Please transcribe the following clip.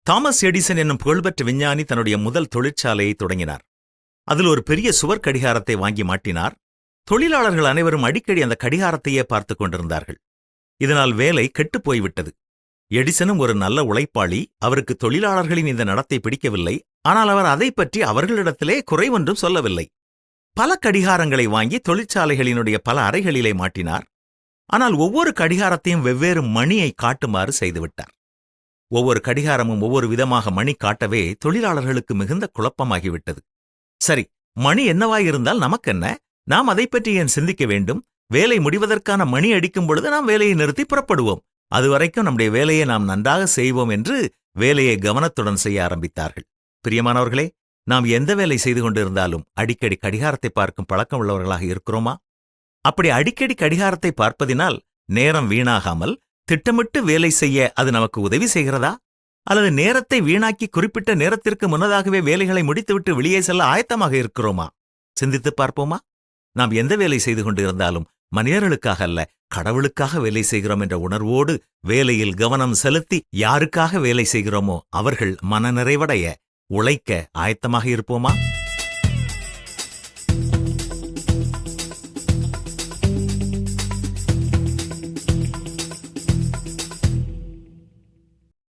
Thomas Edison என்னும் புகழ்பெற்ற விஞ்ஞானி தன்னுடைய முதல் தொழிற்சாலையை தொடங்கினார். அதில் ஒரு பெரிய சுவர் கடிகாரத்தை வாங்கி மாட்டினார். தொழிலாளர்கள் அனைவரும் அடிக்கடி அந்த கடிகாரத்தையே பார்த்துக் கொண்டிருந்தார்கள். இதனால் வேலை கெட்டுப் போய்விட்டது. எடிசனும் ஒரு நல்ல உழைப்பாளி. அவருக்கு தொழிலாளர்களின் இந்த நடத்தை பிடிக்கவில்லை. ஆனால் அவர் அதை பற்றி அவர்களிடத்திலே குறைவொன்றும் சொல்லவில்லை. பல கடிகாரங்களை வாங்கி தொழிற்சாலைகளினுடைய பல அறைகளிலே மாட்டினார். ஆனால் ஒவ்வொரு கடிகாரத்தையும் வெவ்வேறு மணியை காட்டுமாறு செய்துவிட்டார். ஒவ்வொரு கடிகாரமும் ஒவ்வொரு விதமாக மணி காட்டவே தொழிலாளர்களுக்கு மிகுந்த குழப்பமாகிவிட்டது. சரி, மணி என்னவாயிருந்தால் நமக்கென்ன? நாம் அதை பற்றி ஏன் சிந்திக்க வேண்டும்? வேலை முடிவதற்கான மணி அடிக்கும் பொழுது நாம் வேலையை நிறுத்தி புறப்படுவோம். அதுவரைக்கும் நம்முடைய வேலையை நாம் நன்றாக செய்வோம் என்று வேலையை கவனத்துடன் செய்ய ஆரம்பித்தார்கள். பிரியமானவர்களே, நாம் எந்த வேலை செய்து கொண்டிருந்தாலும் அடிக்கடி கடிகாரத்தை பார்க்கும் பழக்கம் உள்ளவர்களாக இருக்கிறோமா? அப்படி அடிக்கடி கடிகாரத்தை பார்ப்பதினால் நேரம் வீணாகாமல் திட்டமிட்டு வேலை செய்ய அது நமக்கு உதவி செய்கிறதா? அல்லது நேரத்தை வீணாக்கி குறிப்பிட்ட நேரத்திற்கு முன்னதாகவே வேலைகளை முடித்துவிட்டு வெளியே செல்ல ஆயத்தமாக இருக்கிறோமா? சிந்தித்துப் பார்ப்போமா? நாம் எந்த வேலை செய்து கொண்டு இருந்தாலும் மனிதர்களுக்காக அல்ல, கடவுளுக்காக வேலை செய்கிறோம் என்ற உணர்வோடு வேலையில் கவனம் செலுத்தி யாருக்காக வேலை செய்கிறோமோ அவர்கள் மனநிறைவடைய உழைக்க ஆயத்தமாக இருப்போமா?